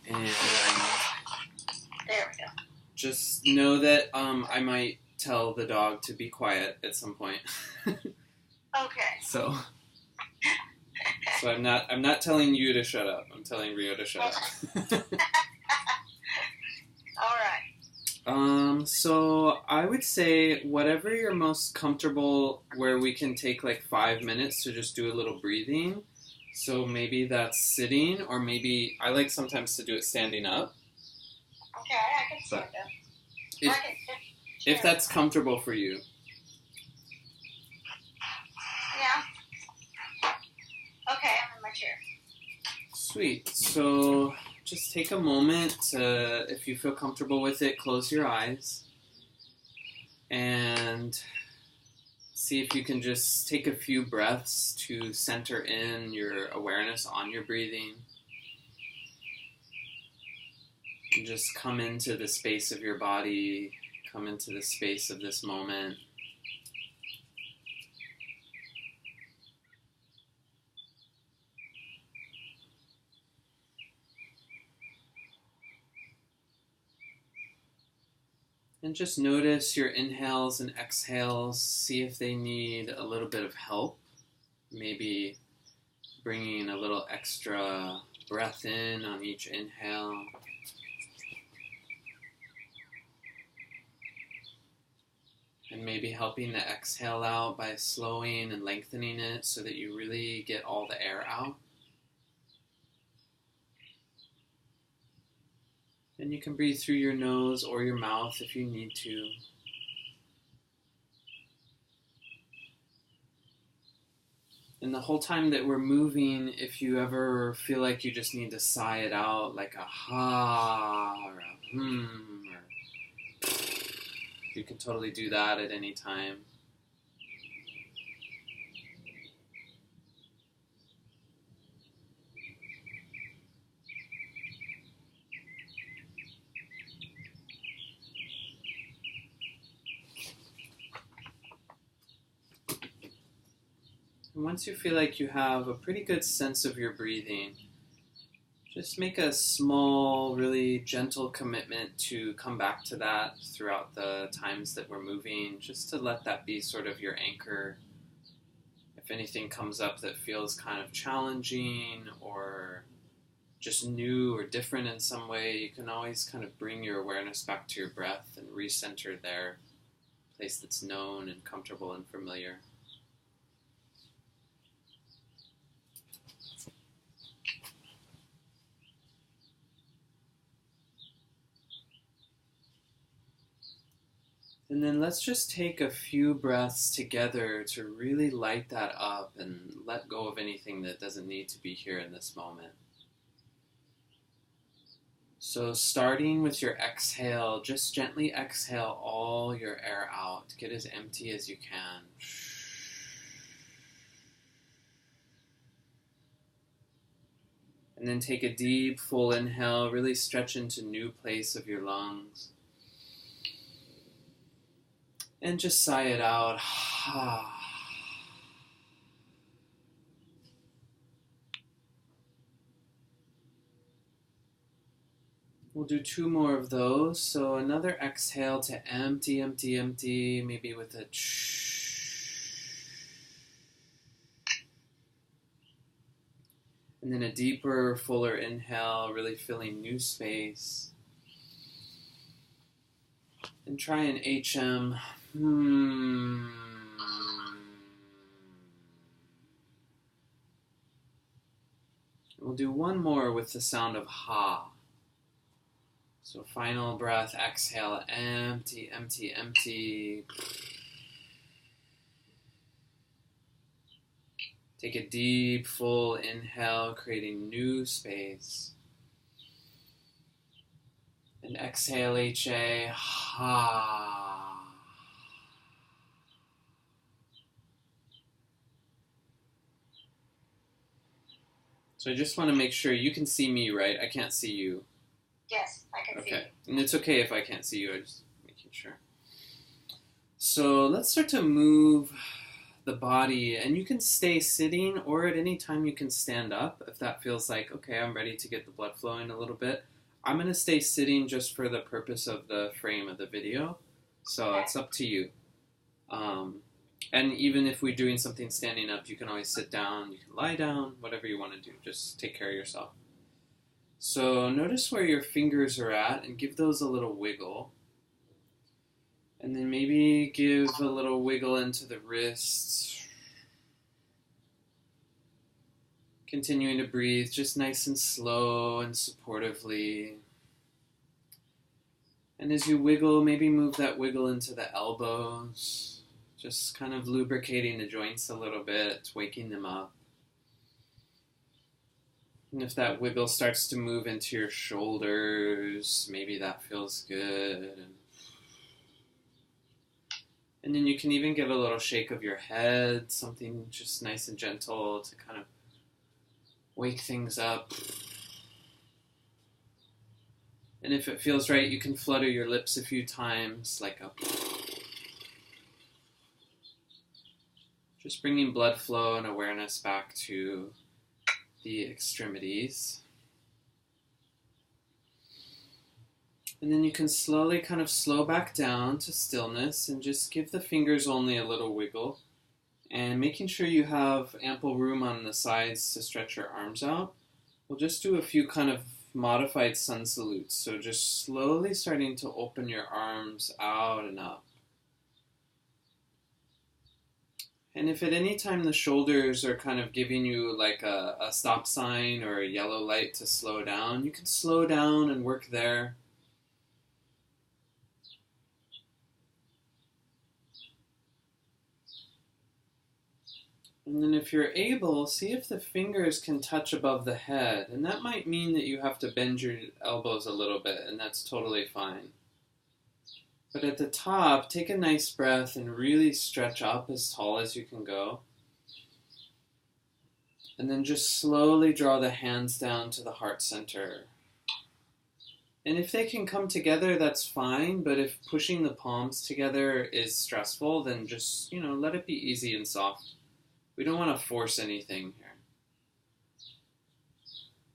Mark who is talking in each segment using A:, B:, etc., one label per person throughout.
A: And
B: There we go.
A: just know that I might tell the dog to be quiet at some point.
B: Okay.
A: So I'm not telling you to shut up. I'm telling Rio to shut up.
B: All right.
A: So I would say whatever you're most comfortable, where we can take like 5 minutes to just do a little breathing. So maybe that's sitting, or maybe I like sometimes to do it standing up.
B: Okay, I can stand up.
A: If that's comfortable for you.
B: Yeah. Okay, I'm in my chair.
A: Sweet. So just take a moment to, if you feel comfortable with it, close your eyes and see if you can just take a few breaths to center in your awareness on your breathing. And just come into the space of your body, come into the space of this moment. And just notice your inhales and exhales. See if they need a little bit of help. Maybe bringing a little extra breath in on each inhale. And maybe helping the exhale out by slowing and lengthening it so that you really get all the air out. And you can breathe through your nose or your mouth if you need to. And the whole time that we're moving, if you ever feel like you just need to sigh it out, like a ha or a or you can totally do that at any time. And once you feel like you have a pretty good sense of your breathing, just make a small, really gentle commitment to come back to that throughout the times that we're moving, just to let that be sort of your anchor. If anything comes up that feels kind of challenging or just new or different in some way, you can always kind of bring your awareness back to your breath and recenter there, a place that's known and comfortable and familiar. And then let's just take a few breaths together to really light that up and let go of anything that doesn't need to be here in this moment. So starting with your exhale, just gently exhale all your air out. Get as empty as you can. And then take a deep, full inhale, really stretch into new place of your lungs. And just sigh it out. We'll do 2 more of those. So another exhale to empty, empty, empty, maybe with a and then a deeper, fuller inhale, really filling new space. And try an HM. We'll do 1 more with the sound of ha. So final breath, exhale, empty, empty, empty. Take a deep, full inhale, creating new space. And exhale, HA, ha. So I just want to make sure you can see me, right? I can't see you.
B: Yes, I can see you.
A: Okay, and it's okay if I can't see you, I'm just making sure. So let's start to move the body, and you can stay sitting, or at any time you can stand up if that feels like, okay, I'm ready to get the blood flowing a little bit. I'm going to stay sitting just for the purpose of the frame of the video, so it's up to you. And even if we're doing something standing up, you can always sit down, you can lie down, whatever you want to do. Just take care of yourself. So notice where your fingers are at and give those a little wiggle. And then maybe give a little wiggle into the wrists. Continuing to breathe just nice and slow and supportively. And as you wiggle, maybe move that wiggle into the elbows. Just kind of lubricating the joints a little bit, waking them up. And if that wiggle starts to move into your shoulders, maybe that feels good. And then you can even give a little shake of your head, something just nice and gentle to kind of wake things up. And if it feels right, you can flutter your lips a few times, like a... Just bringing blood flow and awareness back to the extremities. And then you can slowly kind of slow back down to stillness and just give the fingers only a little wiggle. And making sure you have ample room on the sides to stretch your arms out. We'll just do a few kind of modified sun salutes. So just slowly starting to open your arms out and up. And if at any time the shoulders are kind of giving you like a stop sign or a yellow light to slow down, you can slow down and work there. And then if you're able, see if the fingers can touch above the head. And that might mean that you have to bend your elbows a little bit, and that's totally fine. But at the top, take a nice breath and really stretch up as tall as you can go. And then just slowly draw the hands down to the heart center. And if they can come together, that's fine. But if pushing the palms together is stressful, then just, let it be easy and soft. We don't want to force anything here.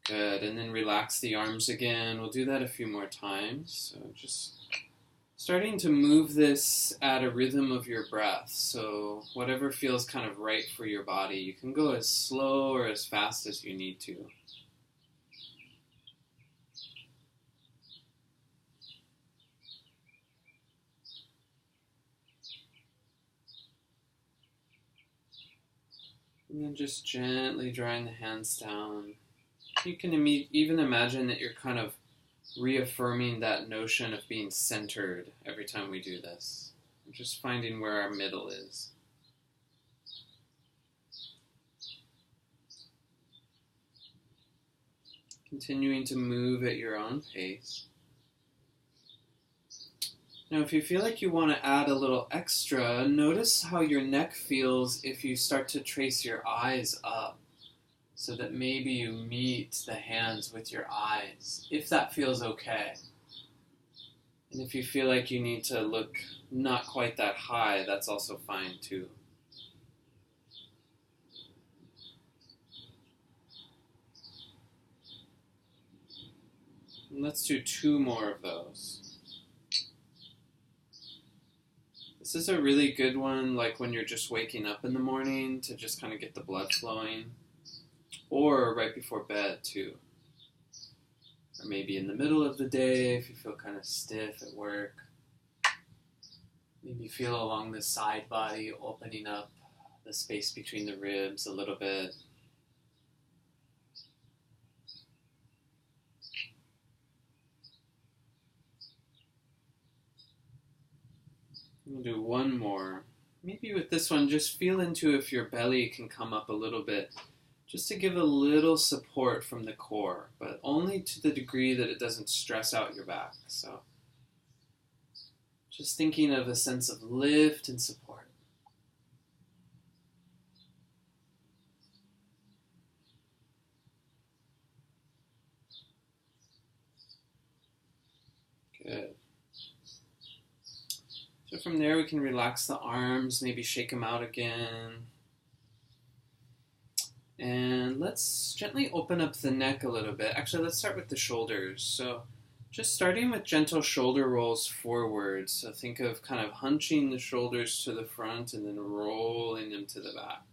A: Good. And then relax the arms again. We'll do that a few more times. So just... starting to move this at a rhythm of your breath, so whatever feels kind of right for your body. You can go as slow or as fast as you need to. And then just gently drawing the hands down. You can even imagine that you're kind of reaffirming that notion of being centered every time we do this. Just finding where our middle is. Continuing to move at your own pace. Now, if you feel like you want to add a little extra, notice how your neck feels if you start to trace your eyes up. So that maybe you meet the hands with your eyes, if that feels okay. And if you feel like you need to look not quite that high, that's also fine too. And let's do 2 more of those. This is a really good one, like when you're just waking up in the morning to just kind of get the blood flowing. Or right before bed, too. Or maybe in the middle of the day if you feel kind of stiff at work. Maybe feel along the side body, opening up the space between the ribs a little bit. We'll do 1 more. Maybe with this one, just feel into if your belly can come up a little bit. Just to give a little support from the core, but only to the degree that it doesn't stress out your back. So just thinking of a sense of lift and support. Good. So from there we can relax the arms, maybe shake them out again. And let's gently open up the neck a little bit. Actually, let's start with the shoulders. So Just starting with gentle shoulder rolls forward. So think of kind of hunching the shoulders to the front and then rolling them to the back.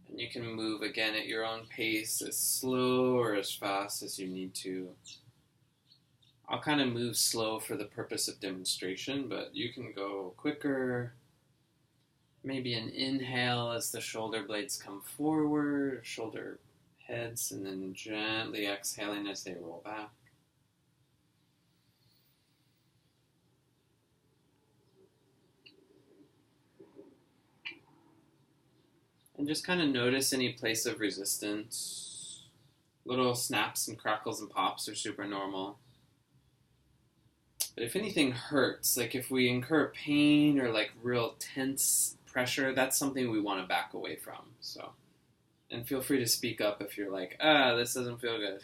A: And you can move again at your own pace, as slow or as fast as you need to. I'll kind of move slow for the purpose of demonstration, but you can go quicker. Maybe an inhale as the shoulder blades come forward, shoulder heads, and then gently exhaling as they roll back. And just kind of notice any place of resistance. Little snaps and crackles and pops are super normal. But if anything hurts, like if we incur pain or like real tense pressure, that's something we want to back away from. So, and feel free to speak up if you're like, this doesn't feel good.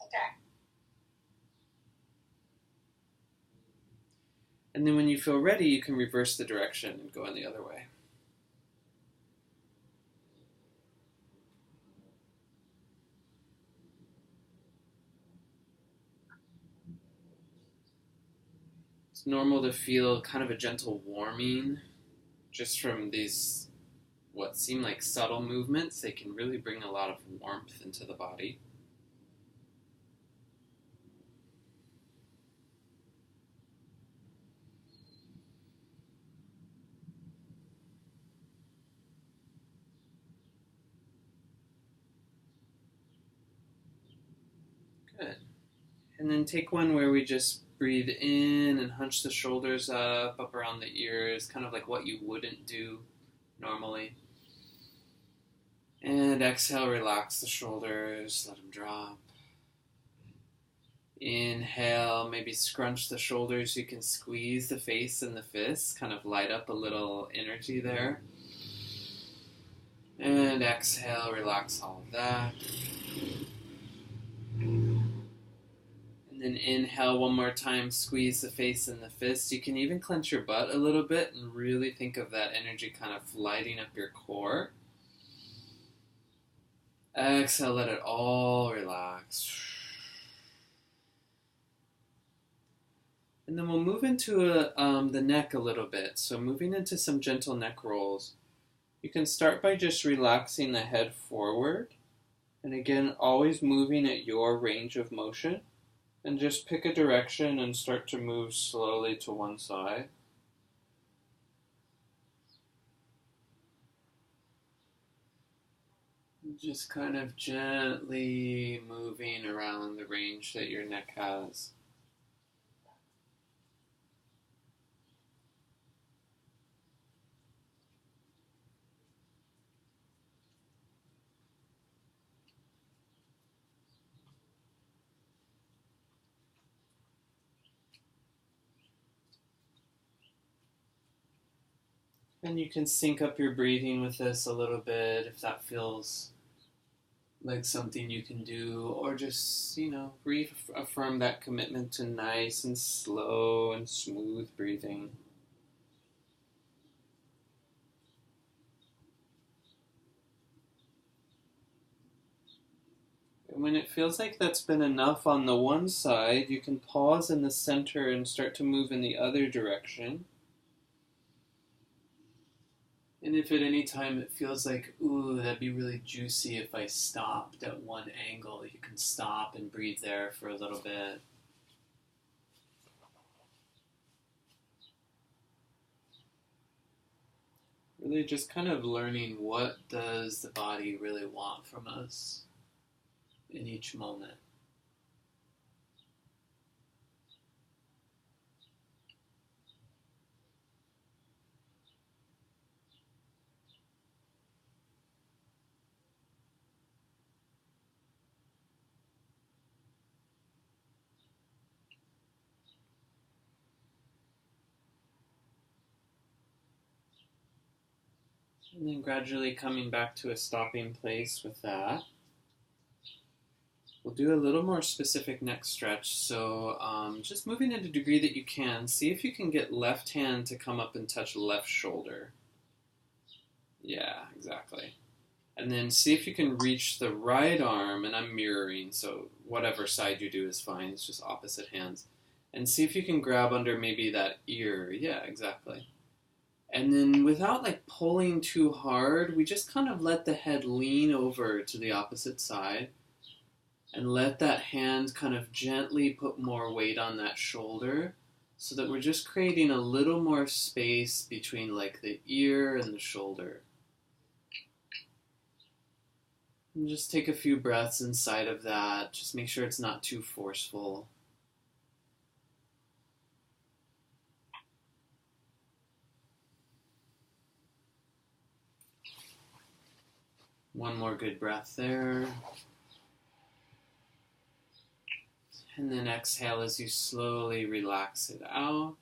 B: Okay.
A: And then when you feel ready, you can reverse the direction and go in the other way. It's normal to feel kind of a gentle warming just from these, what seem like subtle movements. They can really bring a lot of warmth into the body. Good. And then take one where we just breathe in and hunch the shoulders up around the ears, kind of like what you wouldn't do normally. And exhale, relax the shoulders, let them drop. Inhale, maybe scrunch the shoulders. You can squeeze the face and the fists, kind of light up a little energy there. And exhale, relax all of that. And then inhale one more time, squeeze the face and the fist. You can even clench your butt a little bit and really think of that energy kind of lighting up your core. Exhale, let it all relax. And then we'll move into the neck a little bit. So moving into some gentle neck rolls. You can start by just relaxing the head forward. And again, always moving at your range of motion. And just pick a direction and start to move slowly to one side. Just kind of gently moving around the range that your neck has. And you can sync up your breathing with this a little bit if that feels like something you can do, or just, reaffirm that commitment to nice and slow and smooth breathing. And when it feels like that's been enough on the one side, you can pause in the center and start to move in the other direction. And if at any time it feels like, ooh, that'd be really juicy if I stopped at one angle, you can stop and breathe there for a little bit. Really just kind of learning, what does the body really want from us in each moment. And then gradually coming back to a stopping place with that. We'll do a little more specific neck stretch. So just moving at a degree that you can. See if you can get left hand to come up and touch left shoulder. Yeah, exactly. And then see if you can reach the right arm, and I'm mirroring, so whatever side you do is fine, it's just opposite hands. And see if you can grab under maybe that ear. Yeah, exactly. And then without like pulling too hard, we just kind of let the head lean over to the opposite side and let that hand kind of gently put more weight on that shoulder so that we're just creating a little more space between like the ear and the shoulder. And just take a few breaths inside of that. Just make sure it's not too forceful. One more good breath there. And then exhale as you slowly relax it out.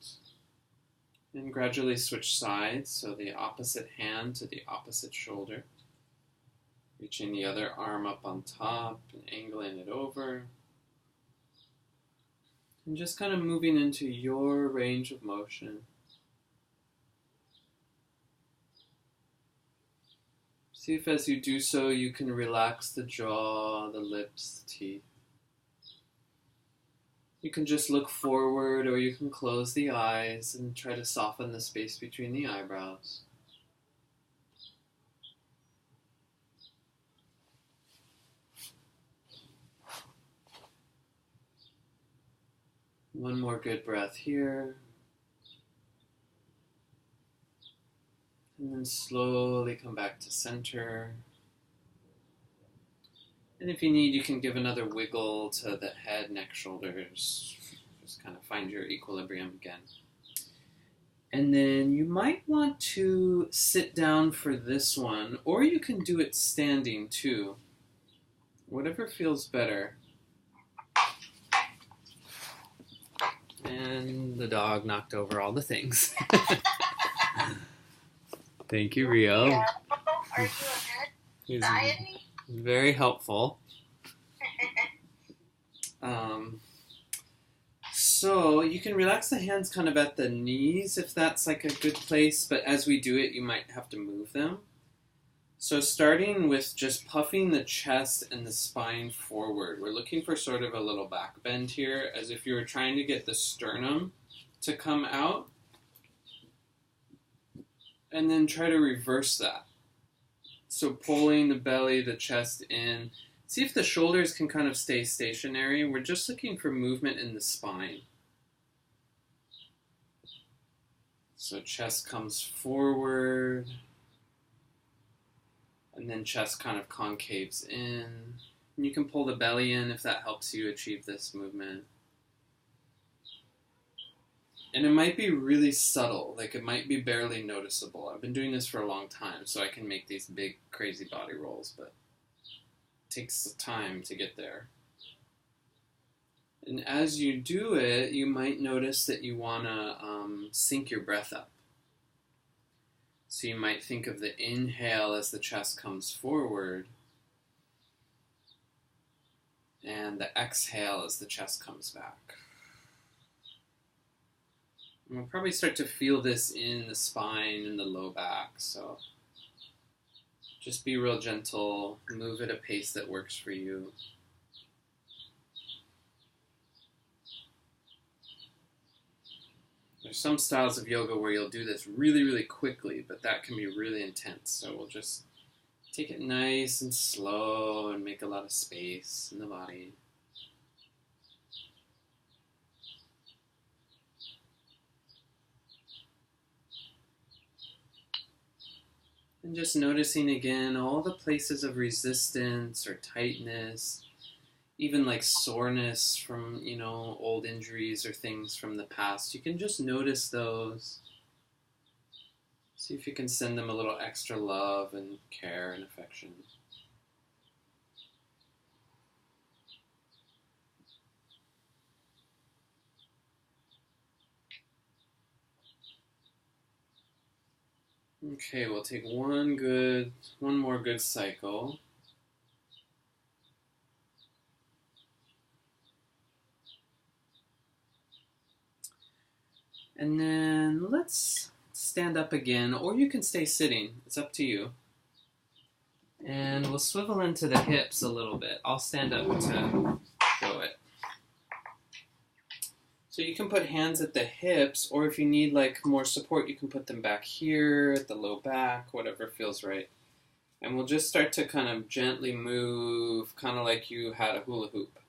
A: And gradually switch sides, so the opposite hand to the opposite shoulder. Reaching the other arm up on top and angling it over. And just kind of moving into your range of motion. See if as you do so, you can relax the jaw, the lips, the teeth. You can just look forward, or you can close the eyes and try to soften the space between the eyebrows. One more good breath here. And then slowly come back to center. And if you need, you can give another wiggle to the head, neck, shoulders. Just kind of find your equilibrium again. And then you might want to sit down for this one, or you can do it standing too. Whatever feels better. And the dog knocked over all the things. Thank you, Rio.
B: Yeah. Are you
A: He's
B: anxiety?
A: very helpful. So you can relax the hands kind of at the knees if that's like a good place, but as we do it, you might have to move them. So starting with just puffing the chest and the spine forward, we're looking for sort of a little back bend here, as if you were trying to get the sternum to come out. And then try to reverse that. So pulling the belly, the chest in. See if the shoulders can kind of stay stationary. We're just looking for movement in the spine. So chest comes forward. And then chest kind of concaves in. And you can pull the belly in if that helps you achieve this movement. And it might be really subtle, like it might be barely noticeable. I've been doing this for a long time, so I can make these big, crazy body rolls, but it takes time to get there. And as you do it, you might notice that you want to sync your breath up. So you might think of the inhale as the chest comes forward, and the exhale as the chest comes back. And we'll probably start to feel this in the spine and the low back, so just be real gentle, move at a pace that works for you. There's some styles of yoga where you'll do this really, really quickly, but that can be really intense, so we'll just take it nice and slow and make a lot of space in the body. And just noticing again all the places of resistance or tightness, even like soreness from, old injuries or things from the past. You can just notice those. See if you can send them a little extra love and care and affection. Okay, we'll take one more good cycle. And then let's stand up again, or you can stay sitting. It's up to you. And we'll swivel into the hips a little bit. I'll stand up to show it. So you can put hands at the hips, or if you need like more support, you can put them back here, at the low back, whatever feels right. And we'll just start to kind of gently move, kind of like you had a hula hoop.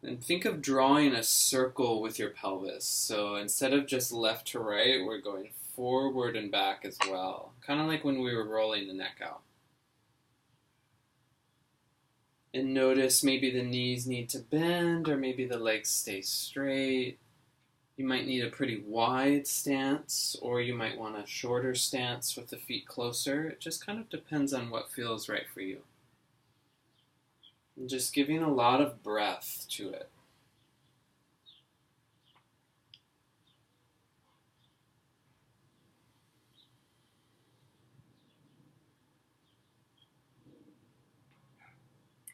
A: And think of drawing a circle with your pelvis. So instead of just left to right, we're going forward and back as well. Kind of like when we were rolling the neck out. And notice maybe the knees need to bend, or maybe the legs stay straight. You might need a pretty wide stance, or you might want a shorter stance with the feet closer. It just kind of depends on what feels right for you. And just giving a lot of breath to it.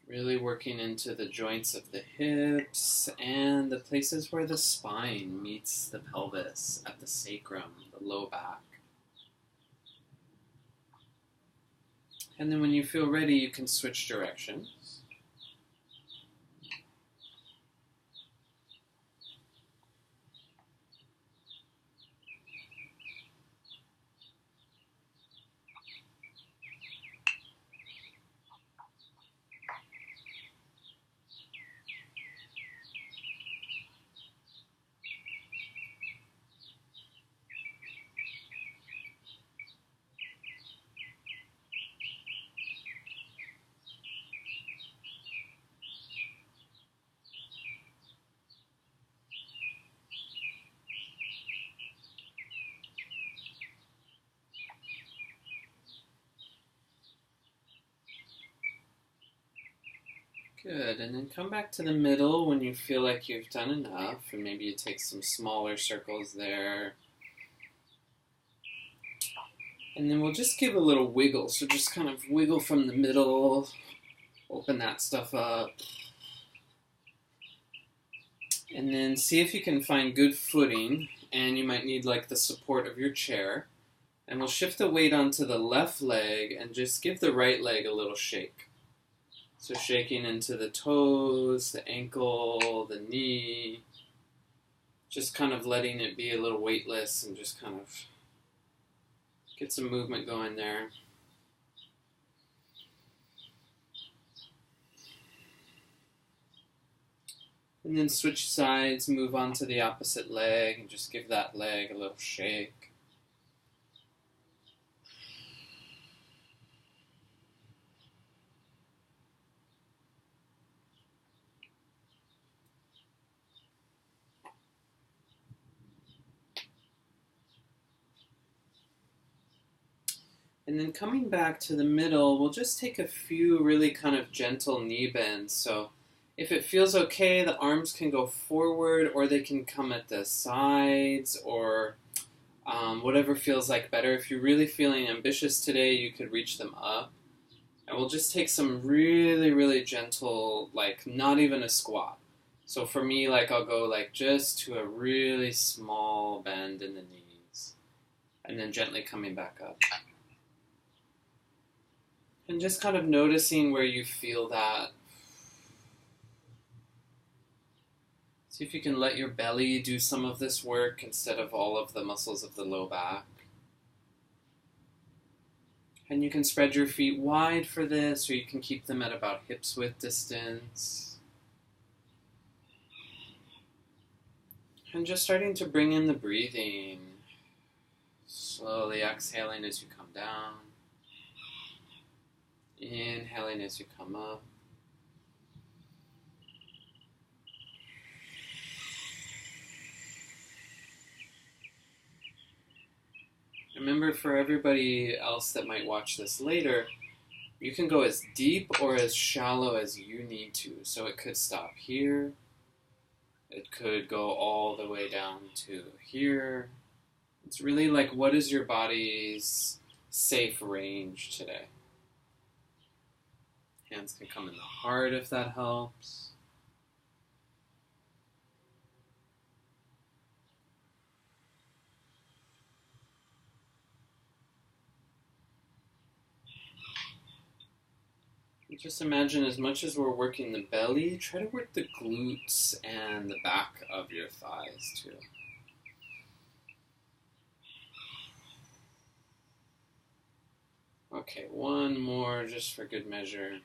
A: Really working into the joints of the hips and the places where the spine meets the pelvis, at the sacrum, the low back. And then when you feel ready, you can switch directions. Good, and then come back to the middle when you feel like you've done enough, and maybe you take some smaller circles there. And then we'll just give a little wiggle, so just kind of wiggle from the middle, open that stuff up. And then see if you can find good footing, and you might need like the support of your chair. And we'll shift the weight onto the left leg and just give the right leg a little shake. So shaking into the toes, the ankle, the knee, just kind of letting it be a little weightless and just kind of get some movement going there. And then switch sides, move on to the opposite leg, and just give that leg a little shake. And then coming back to the middle, we'll just take a few really kind of gentle knee bends. So if it feels okay, the arms can go forward, or they can come at the sides, or whatever feels like better. If you're really feeling ambitious today, you could reach them up. And we'll just take some really, really gentle, like not even a squat. So for me, like I'll go like just to a really small bend in the knees, and then gently coming back up. And just kind of noticing where you feel that. See if you can let your belly do some of this work instead of all of the muscles of the low back. And you can spread your feet wide for this, or you can keep them at about hips width distance. And just starting to bring in the breathing. Slowly exhaling as you come down. Inhaling as you come up. Remember, for everybody else that might watch this later, you can go as deep or as shallow as you need to. So it could stop here. It could go all the way down to here. It's really like, what is your body's safe range today? Hands can come in the heart if that helps. Just imagine as much as we're working the belly, try to work the glutes and the back of your thighs too. Okay, one more just for good measure.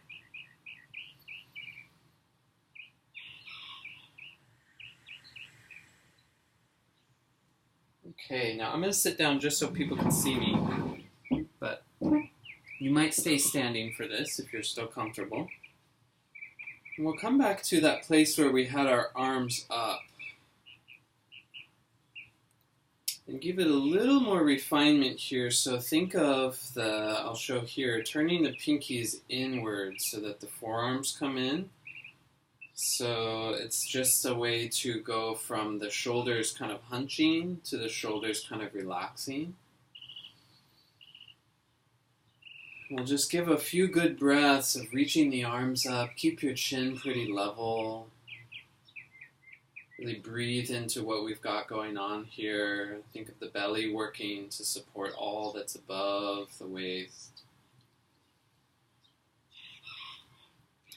A: Okay, now I'm going to sit down just so people can see me, but you might stay standing for this if you're still comfortable. And we'll come back to that place where we had our arms up. And give it a little more refinement here. So think of I'll show here, turning the pinkies inward so that the forearms come in. So it's just a way to go from the shoulders kind of hunching to the shoulders kind of relaxing. We'll just give a few good breaths of reaching the arms up. Keep your chin pretty level. Really breathe into what we've got going on here. Think of the belly working to support all that's above the waist.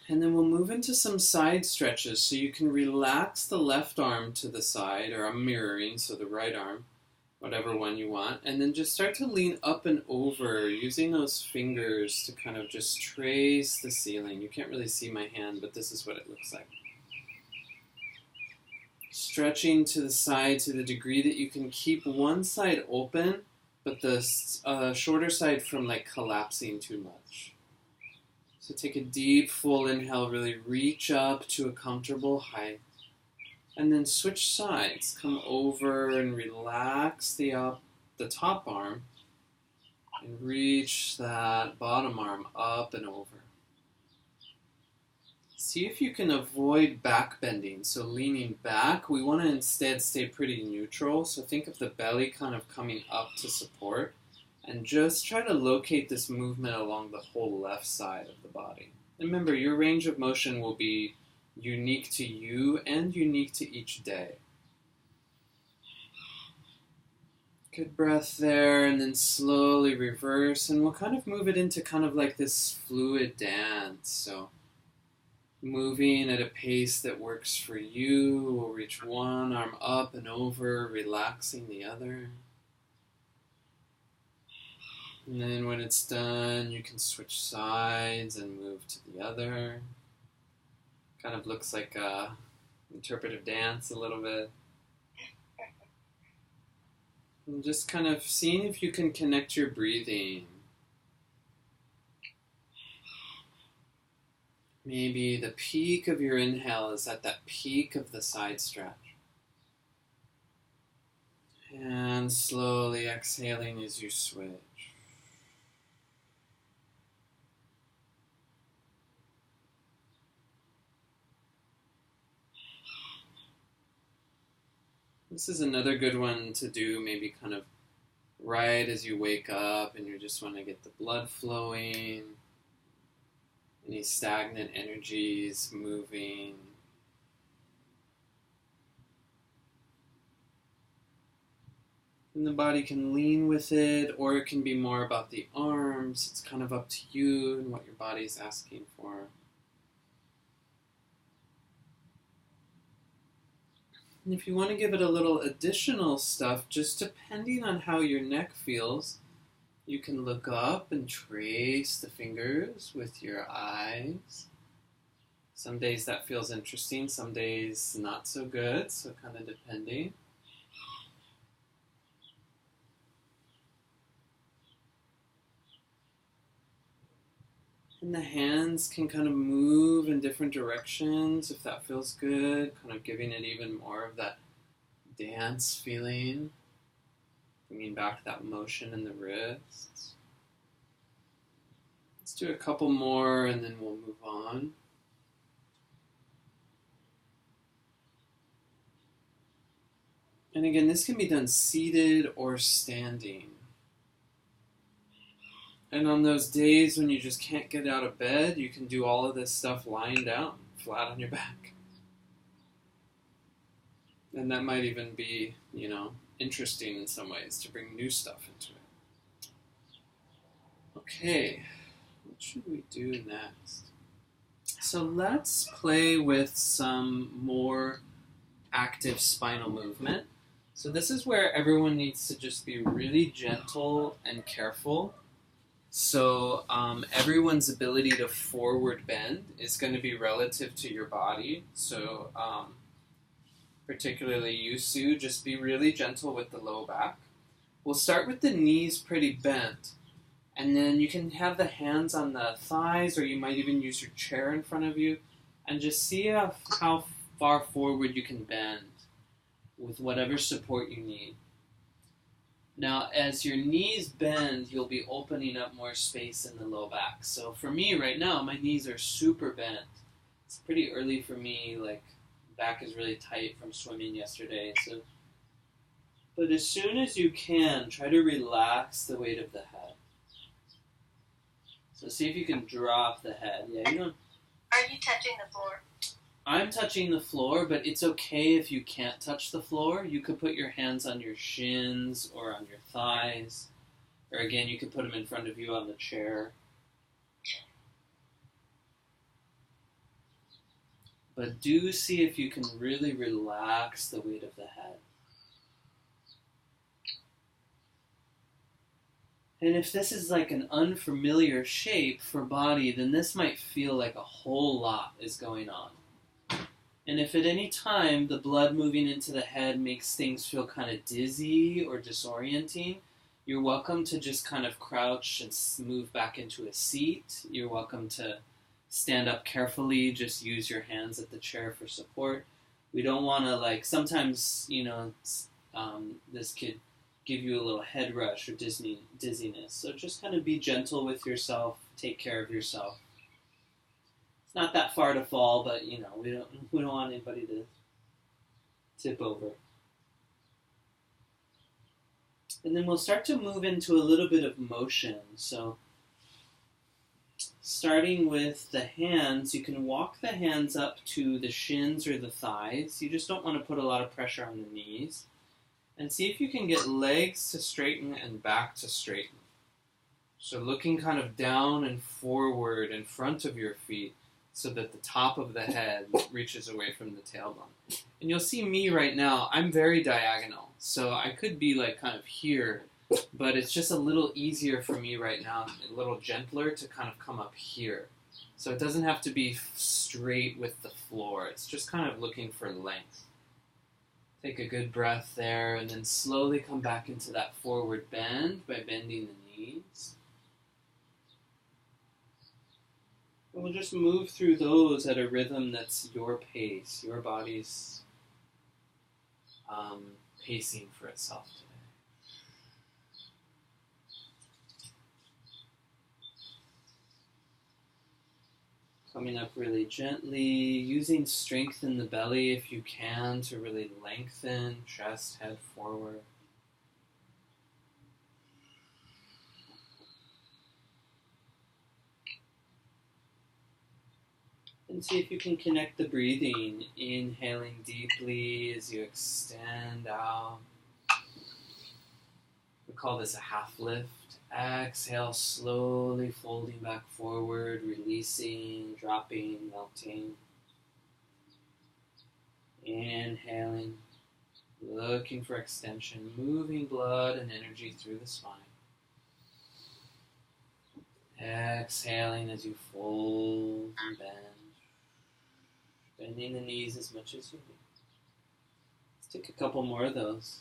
A: And then we'll move into some side stretches. So you can relax the left arm to the side, or I'm mirroring, so the right arm, whatever one you want. And then just start to lean up and over, using those fingers to kind of just trace the ceiling. You can't really see my hand, but this is what it looks like. Stretching to the side to the degree that you can keep one side open, but the shorter side from like collapsing too much. So take a deep, full inhale, really reach up to a comfortable height. And then switch sides. Come over and relax the top arm. And reach that bottom arm up and over. See if you can avoid back bending. So leaning back, we want to instead stay pretty neutral. So think of the belly kind of coming up to support. And just try to locate this movement along the whole left side of the body. Remember, your range of motion will be unique to you and unique to each day. Good breath there, and then slowly reverse. And we'll kind of move it into kind of like this fluid dance. So moving at a pace that works for you. We'll reach one arm up and over, relaxing the other. And then when it's done, you can switch sides and move to the other. Kind of looks like a interpretive dance a little bit. And just kind of seeing if you can connect your breathing. Maybe the peak of your inhale is at that peak of the side stretch. And slowly exhaling as you switch. This is another good one to do maybe kind of right as you wake up and you just want to get the blood flowing, any stagnant energies moving. And the body can lean with it, or it can be more about the arms. It's kind of up to you and what your body's asking for. And if you want to give it a little additional stuff, just depending on how your neck feels, you can look up and trace the fingers with your eyes. Some days that feels interesting, some days not so good, so kind of depending. And the hands can kind of move in different directions if that feels good, kind of giving it even more of that dance feeling, bringing back that motion in the wrists. Let's do a couple more and then we'll move on. And again, this can be done seated or standing. And on those days when you just can't get out of bed, you can do all of this stuff lying down, flat on your back. And that might even be, interesting in some ways to bring new stuff into it. Okay, what should we do next? So let's play with some more active spinal movement. So this is where everyone needs to just be really gentle and careful. So everyone's ability to forward bend is going to be relative to your body. So particularly you, Sue, just be really gentle with the low back. We'll start with the knees pretty bent. And then you can have the hands on the thighs, or you might even use your chair in front of you, and just see how far forward you can bend with whatever support you need. Now, as your knees bend, you'll be opening up more space in the low back. So for me right now, my knees are super bent. It's pretty early for me, like back is really tight from swimming yesterday. But as soon as you can, try to relax the weight of the head. So see if you can drop the head. Yeah, you don't.
B: Are you touching the floor?
A: I'm touching the floor, but it's okay if you can't touch the floor. You could put your hands on your shins or on your thighs. Or again, you could put them in front of you on the chair. But do see if you can really relax the weight of the head. And if this is like an unfamiliar shape for body, then this might feel like a whole lot is going on. And if at any time the blood moving into the head makes things feel kind of dizzy or disorienting, you're welcome to just kind of crouch and move back into a seat. You're welcome to stand up carefully, just use your hands at the chair for support. We don't want to sometimes, this could give you a little head rush or dizziness. So just kind of be gentle with yourself, take care of yourself. It's not that far to fall, but we don't want anybody to tip over. And then we'll start to move into a little bit of motion. So starting with the hands, you can walk the hands up to the shins or the thighs. You just don't want to put a lot of pressure on the knees. And see if you can get legs to straighten and back to straighten. So looking kind of down and forward in front of your feet so that the top of the head reaches away from the tailbone. And you'll see me right now, I'm very diagonal. So I could be kind of here, but it's just a little easier for me right now, a little gentler to kind of come up here. So it doesn't have to be straight with the floor. It's just kind of looking for length. Take a good breath there, and then slowly come back into that forward bend by bending the knees. And we'll just move through those at a rhythm that's your pace, your body's pacing for itself today. Coming up really gently, using strength in the belly if you can to really lengthen, chest, head forward. And see if you can connect the breathing, inhaling deeply as you extend out. We call this a half lift. Exhale, slowly folding back forward, releasing, dropping, melting. Inhaling, looking for extension, moving blood and energy through the spine. Exhaling as you fold and bend. Bending the knees as much as you need. Let's take a couple more of those.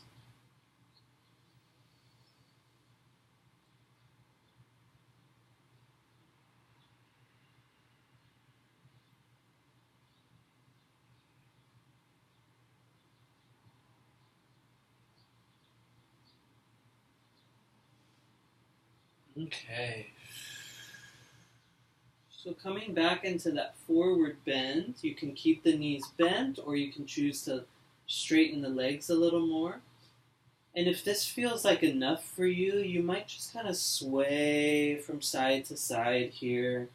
A: Okay. So coming back into that forward bend, you can keep the knees bent or you can choose to straighten the legs a little more. And if this feels like enough for you, you might just kind of sway from side to side here.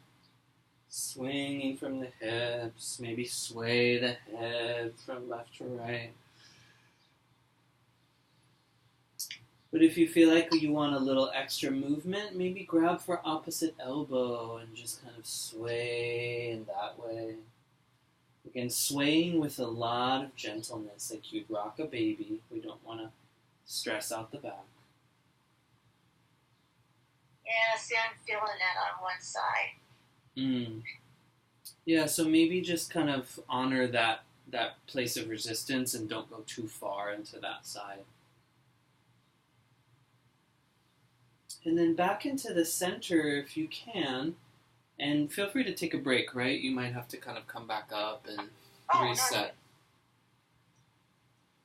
A: Swinging from the hips, maybe sway the head from left to right. But if you feel like you want a little extra movement, maybe grab for opposite elbow and just kind of sway in that way. Again, swaying with a lot of gentleness, like you'd rock a baby. We don't want to stress out the back.
B: Yeah, see, I'm feeling that on one side.
A: Yeah, so maybe just kind of honor that place of resistance and don't go too far into that side. And then back into the center if you can, and feel free to take a break, right? You might have to kind of come back up and reset.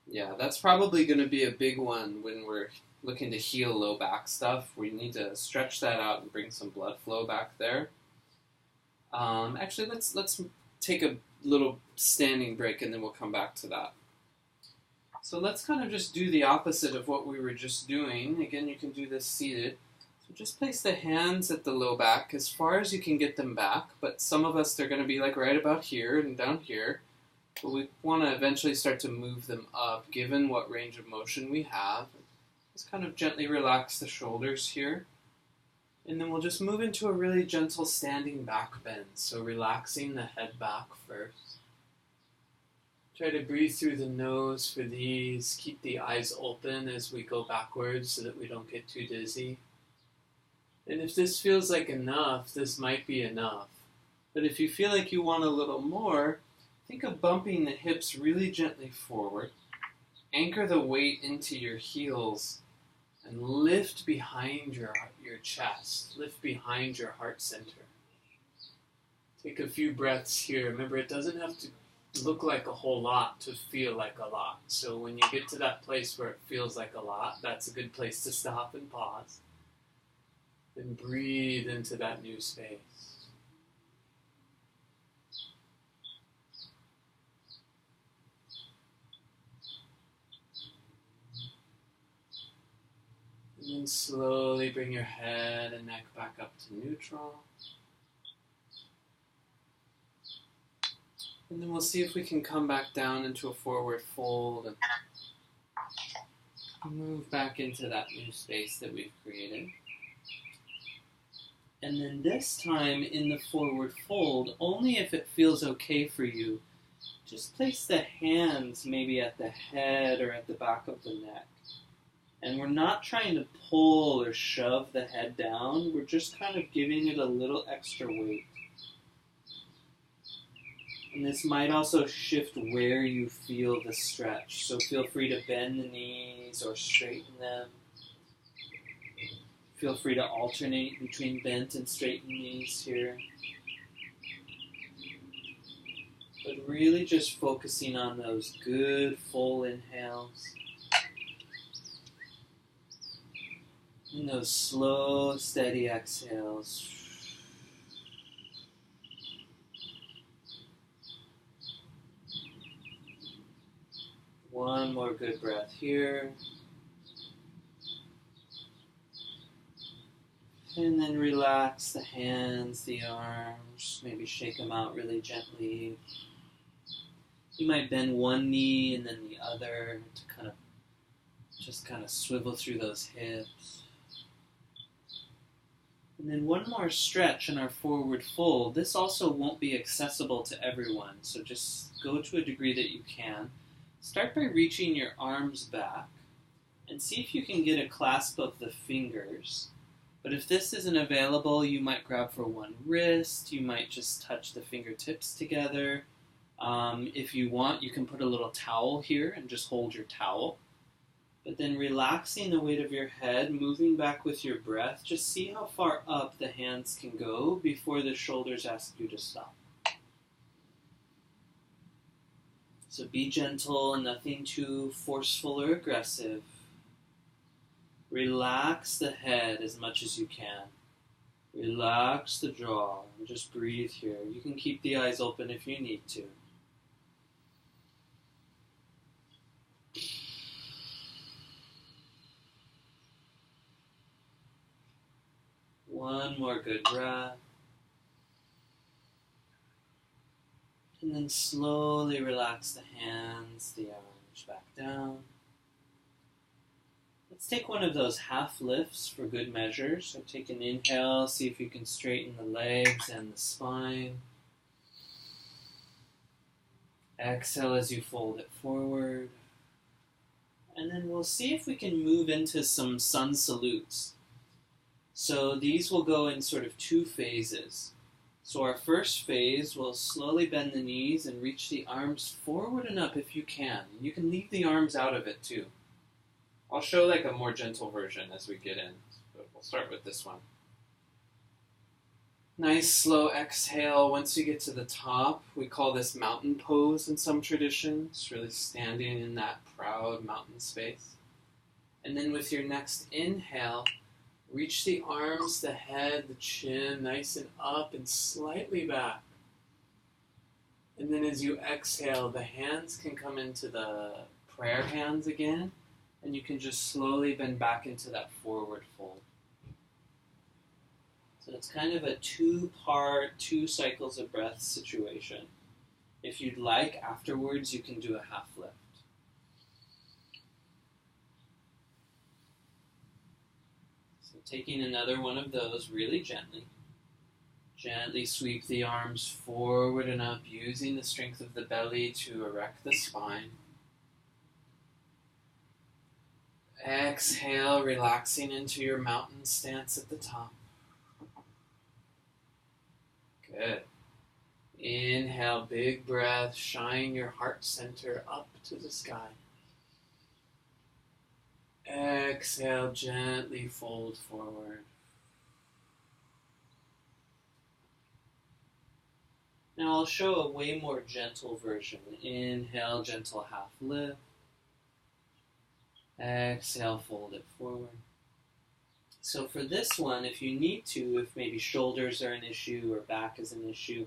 A: Yeah, that's probably going to be a big one when we're looking to heal low back stuff. We need to stretch that out and bring some blood flow back there. Actually, let's take a little standing break and then we'll come back to that. So let's kind of just do the opposite of what we were just doing. Again, you can do this seated. So just place the hands at the low back as far as you can get them back, but some of us, they're going to be like right about here and down here. But we want to eventually start to move them up, given what range of motion we have. Just kind of gently relax the shoulders here. And then we'll just move into a really gentle standing back bend. So relaxing the head back first. Try to breathe through the nose for these. Keep the eyes open as we go backwards so that we don't get too dizzy. And if this feels like enough, this might be enough. But if you feel like you want a little more, think of bumping the hips really gently forward. Anchor the weight into your heels and lift behind your chest. Lift behind your heart center. Take a few breaths here. Remember, it doesn't have to look like a whole lot to feel like a lot. So when you get to that place where it feels like a lot, that's a good place to stop and pause. Then breathe into that new space. And then slowly bring your head and neck back up to neutral. And then we'll see if we can come back down into a forward fold and move back into that new space that we've created. And then this time in the forward fold, only if it feels okay for you, just place the hands maybe at the head or at the back of the neck. And we're not trying to pull or shove the head down, we're just kind of giving it a little extra weight. And this might also shift where you feel the stretch. So feel free to bend the knees or straighten them. Feel free to alternate between bent and straightened knees here. But really just focusing on those good full inhales. And those slow, steady exhales. One more good breath here. And then relax the hands, the arms, maybe shake them out really gently. You might bend one knee and then the other to just kind of swivel through those hips. And then one more stretch in our forward fold. This also won't be accessible to everyone, so just go to a degree that you can. Start by reaching your arms back and see if you can get a clasp of the fingers. But if this isn't available, you might grab for one wrist, you might just touch the fingertips together. If you want, you can put a little towel here and just hold your towel. But then relaxing the weight of your head, moving back with your breath, just see how far up the hands can go before the shoulders ask you to stop. So be gentle, nothing too forceful or aggressive. Relax the head as much as you can. Relax the jaw and just breathe here. You can keep the eyes open if you need to. One more good breath. And then slowly relax the hands, the arms back down. Let's take one of those half lifts for good measure. So take an inhale, see if you can straighten the legs and the spine. Exhale as you fold it forward. And then we'll see if we can move into some sun salutes. So these will go in sort of 2 phases. So our first phase, we'll slowly bend the knees and reach the arms forward and up if you can. You can leave the arms out of it too. I'll show like a more gentle version as we get in, but we'll start with this one. Nice slow exhale. Once you get to the top, we call this mountain pose in some traditions, really standing in that proud mountain space. And then with your next inhale, reach the arms, the head, the chin, nice and up and slightly back. And then as you exhale, the hands can come into the prayer hands again, and you can just slowly bend back into that forward fold. So it's kind of a 2-part, 2 cycles of breath situation. If you'd like, afterwards, you can do a half lift. So taking another one of those really gently. Gently sweep the arms forward and up, using the strength of the belly to erect the spine. Exhale, relaxing into your mountain stance at the top. Good. Inhale, big breath, shine your heart center up to the sky. Exhale, gently fold forward. Now I'll show a way more gentle version. Inhale, gentle half lift. Exhale, fold it forward. So for this one, if you need to, if maybe shoulders are an issue or back is an issue,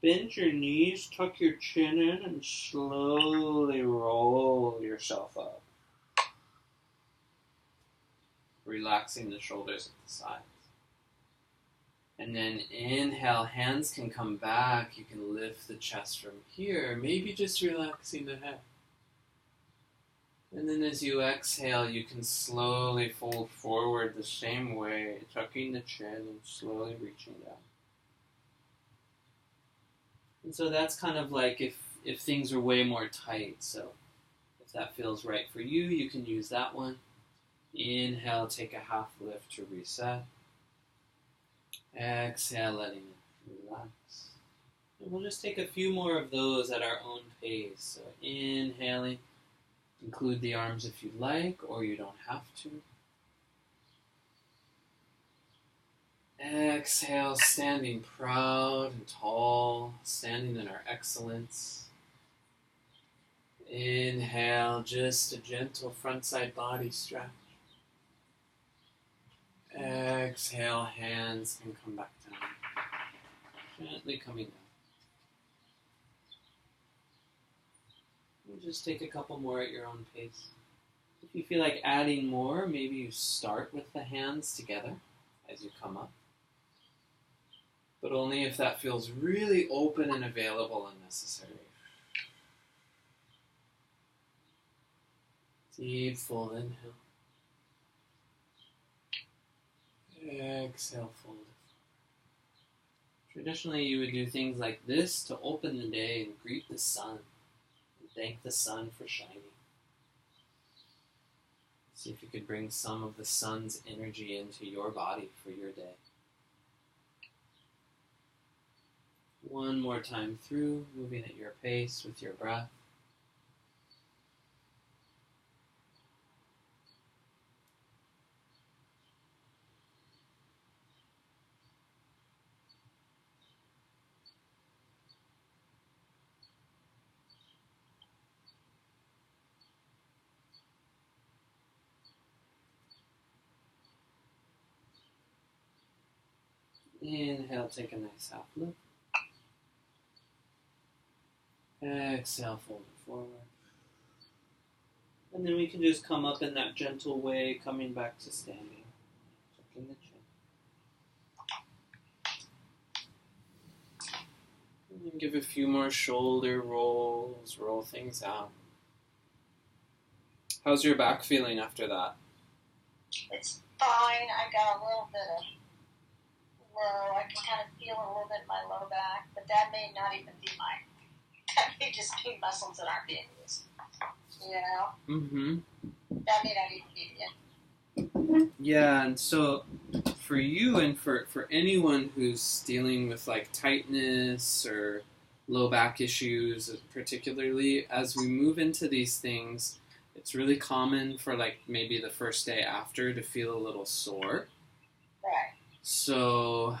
A: bend your knees, tuck your chin in, and slowly roll yourself up. Relaxing the shoulders at the sides. And then inhale, hands can come back. You can lift the chest from here, maybe just relaxing the head. And then as you exhale, you can slowly fold forward the same way, tucking the chin and slowly reaching down. And so that's kind of like if things are way more tight. So if that feels right for you, you can use that one. Inhale, take a half lift to reset. Exhale, letting it relax. And we'll just take a few more of those at our own pace. So inhaling. Include the arms if you like, or you don't have to. Exhale, standing proud and tall, standing in our excellence. Inhale, just a gentle front side body stretch. Exhale, hands can come back down. Gently coming down. Just take a couple more at your own pace. If you feel like adding more, maybe you start with the hands together as you come up. But only if that feels really open and available and necessary. Deep, full inhale. Exhale, fold it. Traditionally, you would do things like this to open the day and greet the sun. Thank the sun for shining. See if you could bring some of the sun's energy into your body for your day. One more time through, moving at your pace with your breath. Inhale, take a nice half lift. Exhale, fold it forward. And then we can just come up in that gentle way, coming back to standing. Tucking the chin. And then give a few more shoulder rolls, roll things out. How's your back feeling after that?
B: It's fine. I got a little bit of low. I can kind of feel a little bit in my low back, but that may not even be my That may just be muscles that aren't being used. You know?
A: Mm-hmm.
B: That may not even be it.
A: Yeah, and so for you and for anyone who's dealing with like tightness or low back issues, particularly as we move into these things, it's really common for like maybe the first day after to feel a little sore.
B: Right.
A: So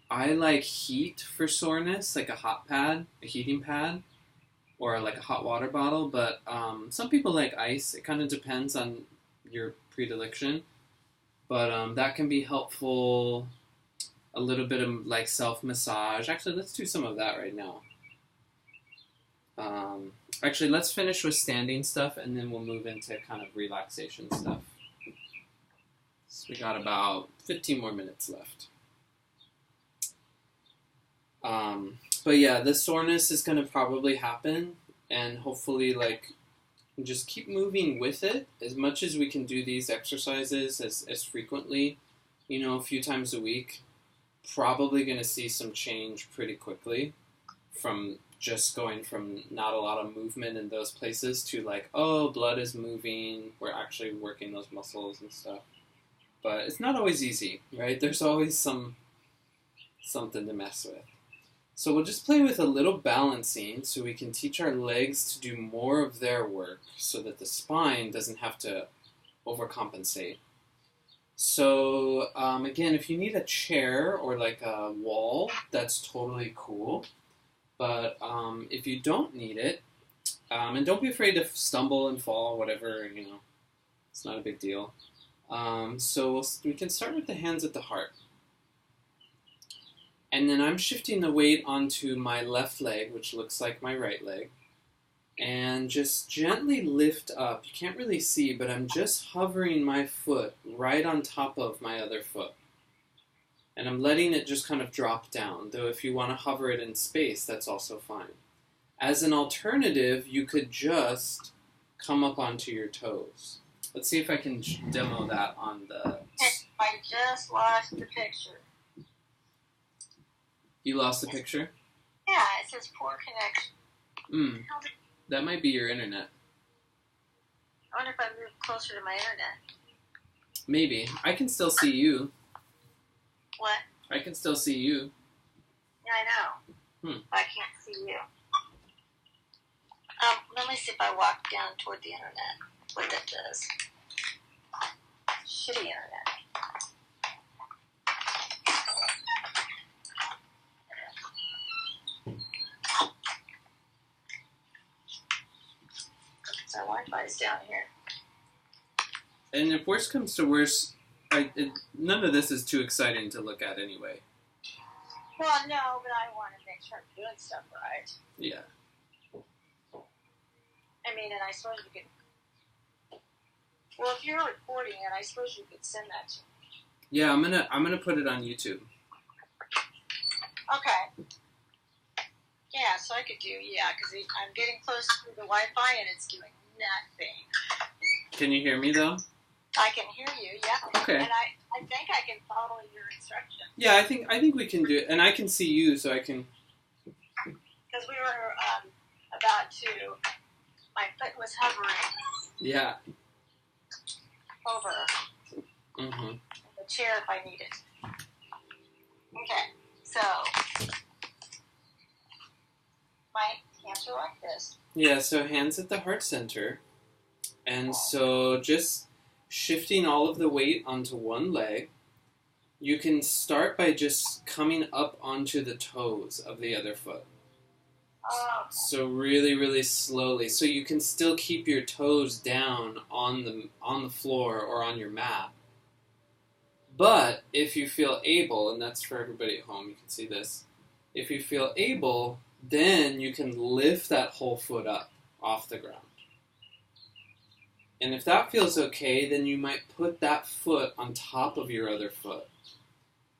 A: I like heat for soreness, like a hot pad, a heating pad, or like a hot water bottle. But some people like ice. It kind of depends on your predilection. But that can be helpful. A little bit of like self-massage. Actually, let's do some of that right now. Actually, let's finish with standing stuff, and then we'll move into kind of relaxation stuff. So we got about 15 more minutes left. But yeah, the soreness is going to probably happen, and hopefully, like, just keep moving with it as much as we can do these exercises as frequently, you know, a few times a week. Probably going to see some change pretty quickly from just going from not a lot of movement in those places to like, oh, blood is moving, we're actually working those muscles and stuff. But it's not always easy, right? There's always something to mess with. So we'll just play with a little balancing so we can teach our legs to do more of their work so that the spine doesn't have to overcompensate. So again, if you need a chair or like a wall, that's totally cool. But if you don't need it, and don't be afraid to stumble and fall, whatever, you know, it's not a big deal. So we can start with the hands at the heart. And then I'm shifting the weight onto my left leg, which looks like my right leg. And just gently lift up. You can't really see, but I'm just hovering my foot right on top of my other foot. And I'm letting it just kind of drop down, though if you want to hover it in space, that's also fine. As an alternative, you could just come up onto your toes. Let's see if I can demo that on the...
B: I just lost the picture.
A: You lost the picture?
B: Yeah, it says poor connection.
A: That might be your internet.
B: I wonder if I move closer to my internet.
A: Maybe. I can still see you.
B: What?
A: I can still see you.
B: Yeah, I know. I can't see you. Let me see if I walk down toward the internet. What that does. Shitty internet. So Wi-Fi is down here.
A: And if worse comes to worse, none of this is too exciting to look at anyway.
B: Well, no, but I want to make sure I'm doing stuff right.
A: Yeah.
B: I mean, and I suppose you could... Well, if you're recording it, I suppose you could send that to me.
A: Yeah, I'm gonna put it on YouTube.
B: Okay. Yeah, so I could do, because I'm getting close to the Wi-Fi and it's doing nothing.
A: Can you hear me though?
B: I can hear you, yeah.
A: Okay.
B: And I think I can follow your instructions.
A: Yeah, I think we can do it, and I can see you, so I can.
B: Because we were about to. My foot was hovering.
A: Yeah.
B: Over. The chair if I need it. Okay, so my hands are like this.
A: Yeah, so hands at the heart center, and so just shifting all of the weight onto one leg. You can start by just coming up onto the toes of the other foot. So really, really slowly. So you can still keep your toes down on the floor or on your mat. But if you feel able, and that's for everybody at home, you can see this. If you feel able, then you can lift that whole foot up off the ground. And if that feels okay, then you might put that foot on top of your other foot.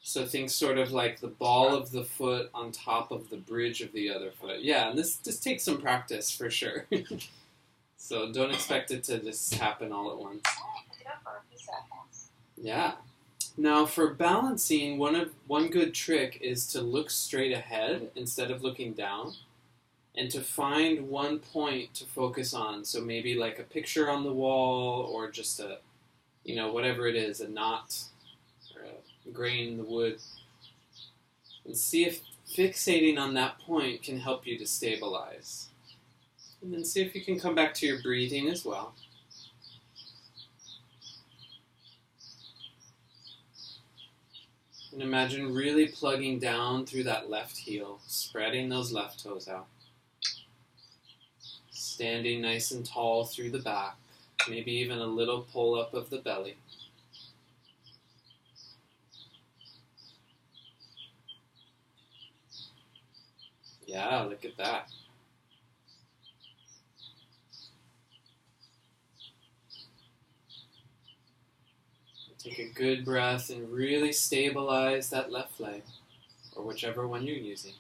A: So think sort of like the ball of the foot on top of the bridge of the other foot. Yeah, and this takes some practice for sure. So don't expect it to just happen all at once. Yeah. Now for balancing, one good trick is to look straight ahead instead of looking down. and to find one point to focus on. So maybe like a picture on the wall, or just a, whatever it is, a knot or a grain in the wood. And see if fixating on that point can help you to stabilize. And then see if you can come back to your breathing as well. And imagine really plugging down through that left heel, spreading those left toes out. Standing nice and tall through the back, maybe even a little pull up of the belly. Yeah, look at that. Take a good breath and really stabilize that left leg, or whichever one you're using.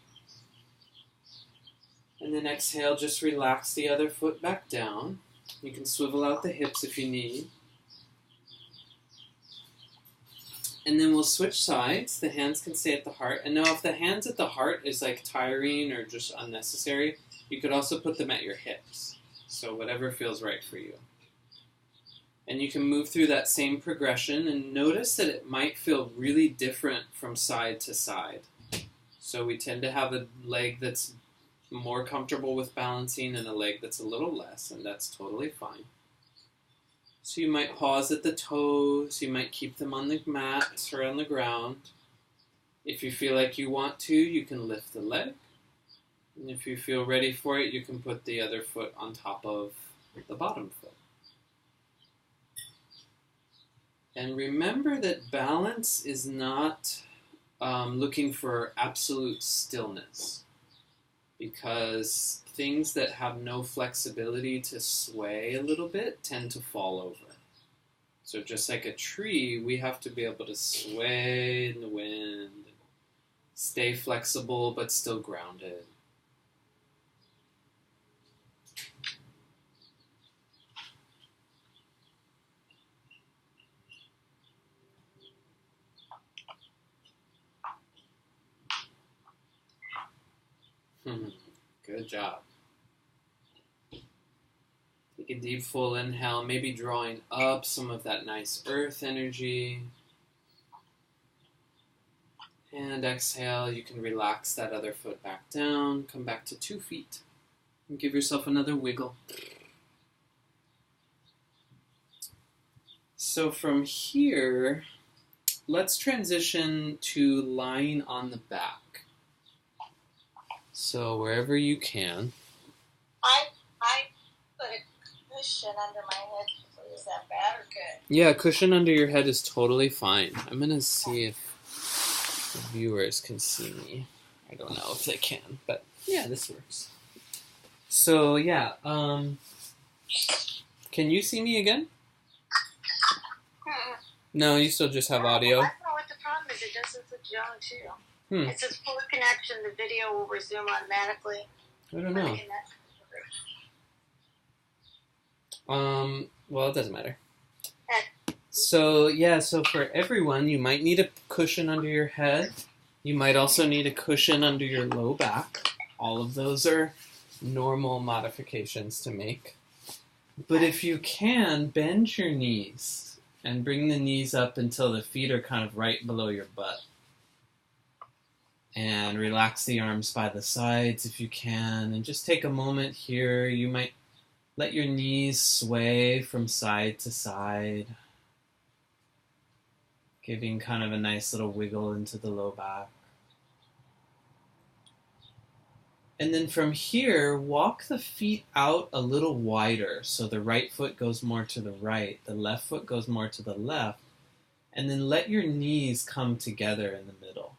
A: And then exhale, just relax the other foot back down. You can swivel out the hips if you need. And then we'll switch sides. The hands can stay at the heart. And now if the hands at the heart is like tiring or just unnecessary, you could also put them at your hips. So whatever feels right for you. And you can move through that same progression and notice that it might feel really different from side to side. So we tend to have a leg that's more comfortable with balancing and a leg that's a little less, and that's totally fine. So you might pause at the toes, you might keep them on the mat or on the ground. If you feel like you want to, you can lift the leg. And if you feel ready for it, you can put the other foot on top of the bottom foot. And remember that balance is not looking for absolute stillness, because things that have no flexibility to sway a little bit tend to fall over. So just like a tree, we have to be able to sway in the wind, stay flexible but still grounded. Good job. Take a deep full inhale, maybe drawing up some of that nice earth energy. And exhale, you can relax that other foot back down, come back to 2 feet, and give yourself another wiggle. So from here, let's transition to lying on the back. So wherever you can.
B: I put a cushion under my head. Is that bad or good?
A: Yeah, a cushion under your head is totally fine. I'm going to see if the viewers can see me. I don't know if they can, but yeah, this works. So yeah, can you see me again? No, you still just have audio?
B: I don't know what the problem is. It doesn't look young too. It says full connection. The video will resume automatically.
A: I don't know. Well, it doesn't matter. So for everyone, you might need a cushion under your head. You might also need a cushion under your low back. All of those are normal modifications to make. But if you can, bend your knees and bring the knees up until the feet are kind of right below your butt. And relax the arms by the sides if you can. And just take a moment here. You might let your knees sway from side to side, giving kind of a nice little wiggle into the low back. And then from here, walk the feet out a little wider. So the right foot goes more to the right, the left foot goes more to the left. And then let your knees come together in the middle.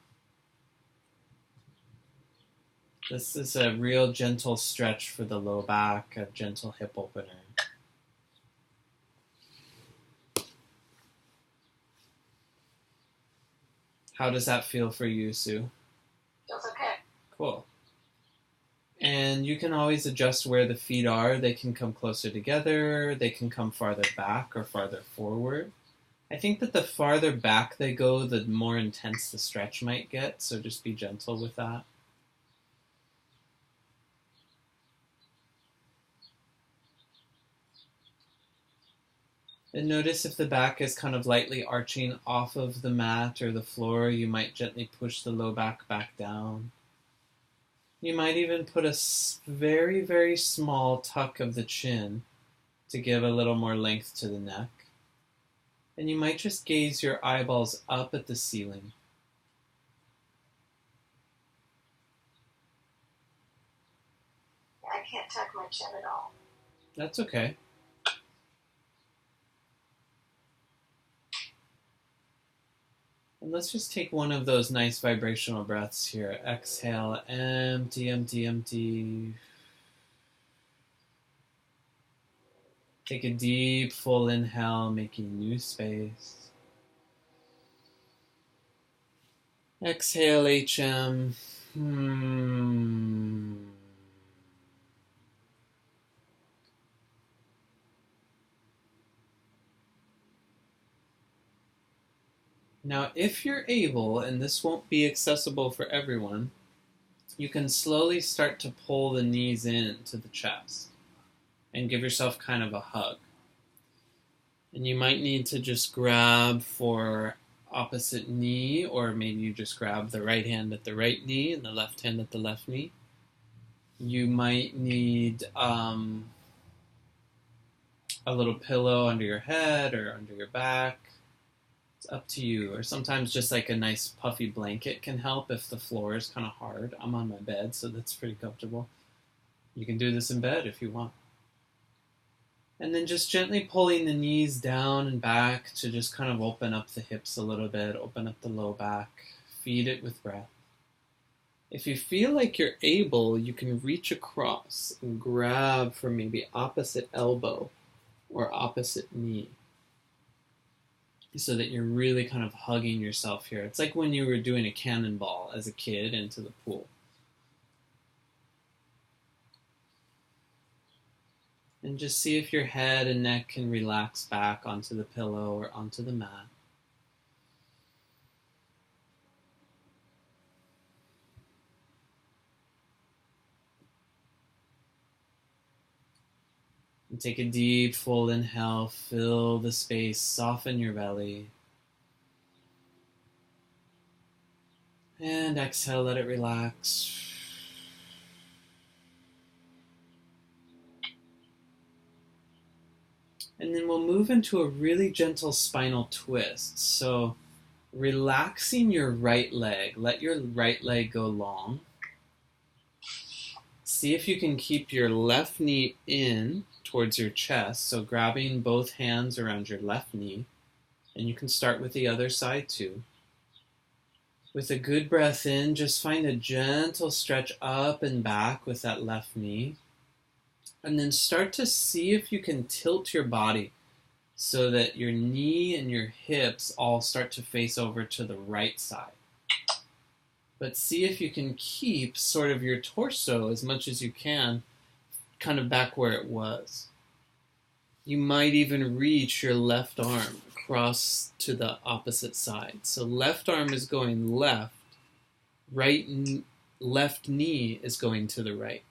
A: This is a real gentle stretch for the low back, a gentle hip opener. How does that feel for you, Sue?
B: Feels okay.
A: Cool. And you can always adjust where the feet are. They can come closer together, they can come farther back or farther forward. I think that the farther back they go, the more intense the stretch might get, so just be gentle with that. And notice if the back is kind of lightly arching off of the mat or the floor, you might gently push the low back down. You might even put a very, very small tuck of the chin to give a little more length to the neck. And you might just gaze your eyeballs up at the ceiling.
B: I can't tuck my chin at all.
A: That's okay. And let's just take one of those nice vibrational breaths here. Exhale, empty, empty, empty. Take a deep, full inhale, making new space. Exhale, HM. Now, if you're able, and this won't be accessible for everyone, you can slowly start to pull the knees in to the chest and give yourself kind of a hug. And you might need to just grab for opposite knee, or maybe you just grab the right hand at the right knee and the left hand at the left knee. You might need a little pillow under your head or under your back. It's up to you. Or sometimes just like a nice puffy blanket can help if the floor is kind of hard. I'm on my bed, so that's pretty comfortable. You can do this in bed if you want. And then just gently pulling the knees down and back to just kind of open up the hips a little bit, open up the low back, feed it with breath. If you feel like you're able, you can reach across and grab for maybe opposite elbow or opposite knee, so that you're really kind of hugging yourself here. It's like when you were doing a cannonball as a kid into the pool. And just see if your head and neck can relax back onto the pillow or onto the mat. And take a deep, full inhale, fill the space, soften your belly. And exhale, let it relax. And then we'll move into a really gentle spinal twist. So relaxing your right leg, let your right leg go long. See if you can keep your left knee in towards your chest. So grabbing both hands around your left knee. And you can start with the other side too. With a good breath in, just find a gentle stretch up and back with that left knee. And then start to see if you can tilt your body so that your knee and your hips all start to face over to the right side. But see if you can keep sort of your torso as much as you can kind of back where it was. You might even reach your left arm across to the opposite side. So left arm is going left, left knee is going to the right.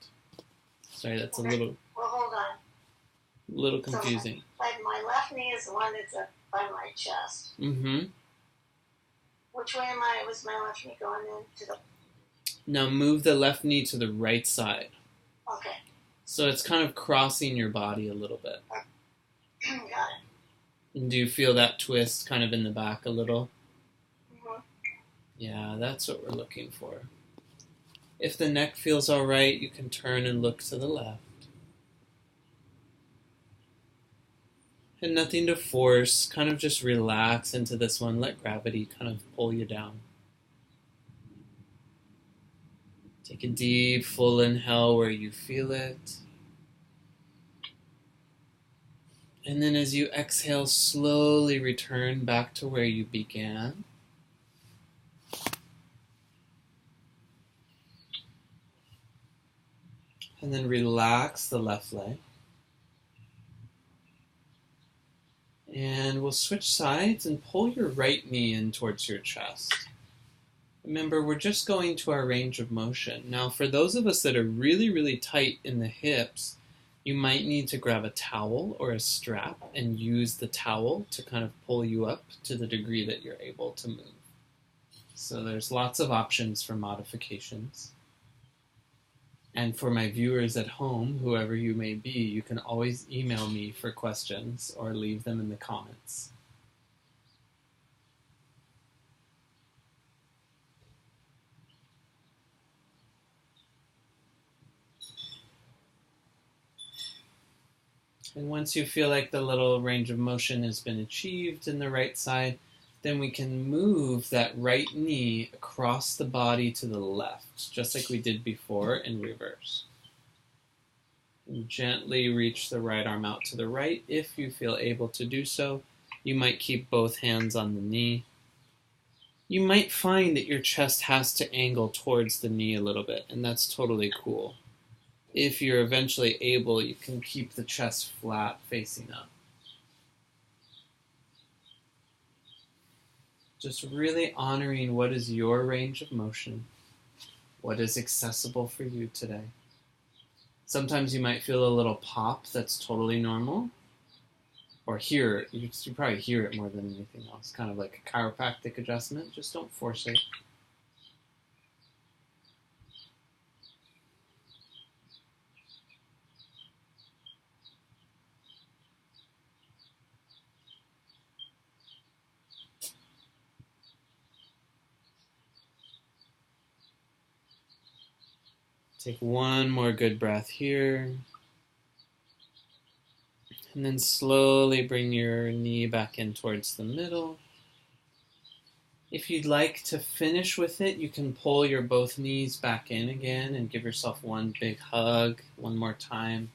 A: Sorry, that's
B: okay.
A: Well,
B: hold on.
A: A little confusing.
B: So my left knee is the one that's up by my chest.
A: Mm-hmm.
B: Which way was my left knee going into the...
A: Now move the left knee to the right side.
B: Okay.
A: So it's kind of crossing your body a little bit.
B: Got it.
A: And do you feel that twist kind of in the back a little?
B: Mm-hmm.
A: Yeah, that's what we're looking for. If the neck feels all right, you can turn and look to the left. And nothing to force, kind of just relax into this one. Let gravity kind of pull you down. Take a deep, full inhale where you feel it. And then as you exhale, slowly return back to where you began. And then relax the left leg. And we'll switch sides and pull your right knee in towards your chest. Remember, we're just going to our range of motion. Now, for those of us that are really, really tight in the hips, You might need to grab a towel or a strap and use the towel to kind of pull you up to the degree that you're able to move. So there's lots of options for modifications. And for my viewers at home, whoever you may be, you can always email me for questions or leave them in the comments. And once you feel like the little range of motion has been achieved in the right side, then we can move that right knee across the body to the left, just like we did before in reverse. And gently reach the right arm out to the right if you feel able to do so. You might keep both hands on the knee. You might find that your chest has to angle towards the knee a little bit, and that's totally cool. If you're eventually able, you can keep the chest flat facing up. Just really honoring what is your range of motion, what is accessible for you today. Sometimes you might feel a little pop that's totally normal, or hear it. You probably hear it more than anything else, kind of like a chiropractic adjustment. Just don't force it. Take one more good breath here. And then slowly bring your knee back in towards the middle. If you'd like to finish with it, you can pull your both knees back in again and give yourself one big hug one more time.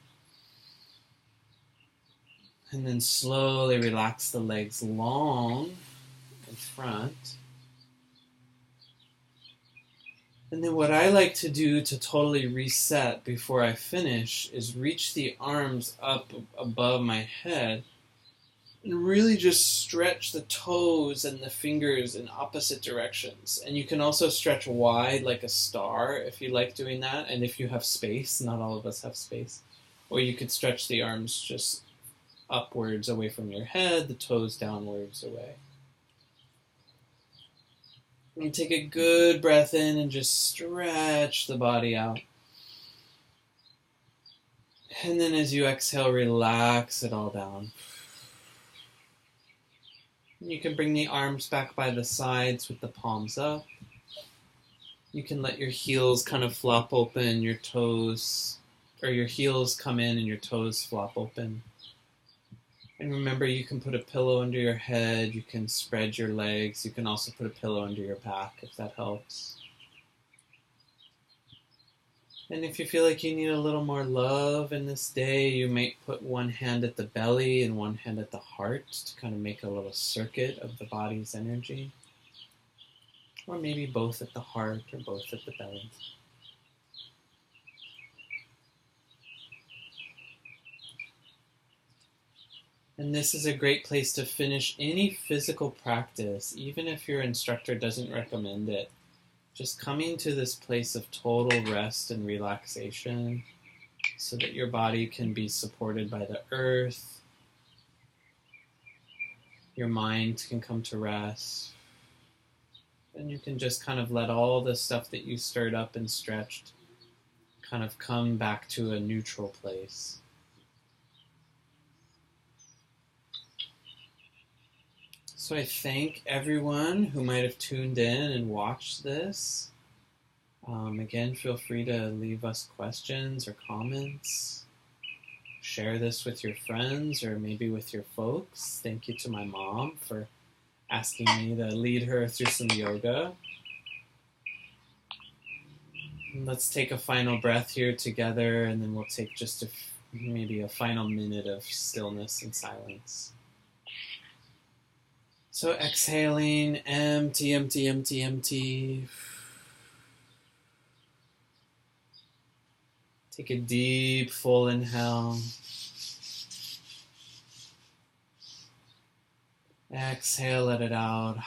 A: And then slowly relax the legs long in front. And then what I like to do to totally reset before I finish is reach the arms up above my head and really just stretch the toes and the fingers in opposite directions. And you can also stretch wide like a star if you like doing that, and if you have space. Not all of us have space. Or you could stretch the arms just upwards away from your head, the toes downwards away. And take a good breath in and just stretch the body out. And then as you exhale, relax it all down. And you can bring the arms back by the sides with the palms up. You can let your heels kind of flop open, your toes, or your heels come in and your toes flop open. And remember, you can put a pillow under your head, you can spread your legs, you can also put a pillow under your back if that helps. And if you feel like you need a little more love in this day, you might put one hand at the belly and one hand at the heart to kind of make a little circuit of the body's energy. Or maybe both at the heart or both at the belly. And this is a great place to finish any physical practice, even if your instructor doesn't recommend it. Just coming to this place of total rest and relaxation so that your body can be supported by the earth. Your mind can come to rest. And you can just kind of let all the stuff that you stirred up and stretched kind of come back to a neutral place. So I thank everyone who might have tuned in and watched this. Again, feel free to leave us questions or comments. Share this with your friends or maybe with your folks. Thank you to my mom for asking me to lead her through some yoga. And let's take a final breath here together, and then we'll take just maybe a final minute of stillness and silence. So exhaling, empty, empty, empty, empty. Take a deep, full inhale. Exhale, let it out.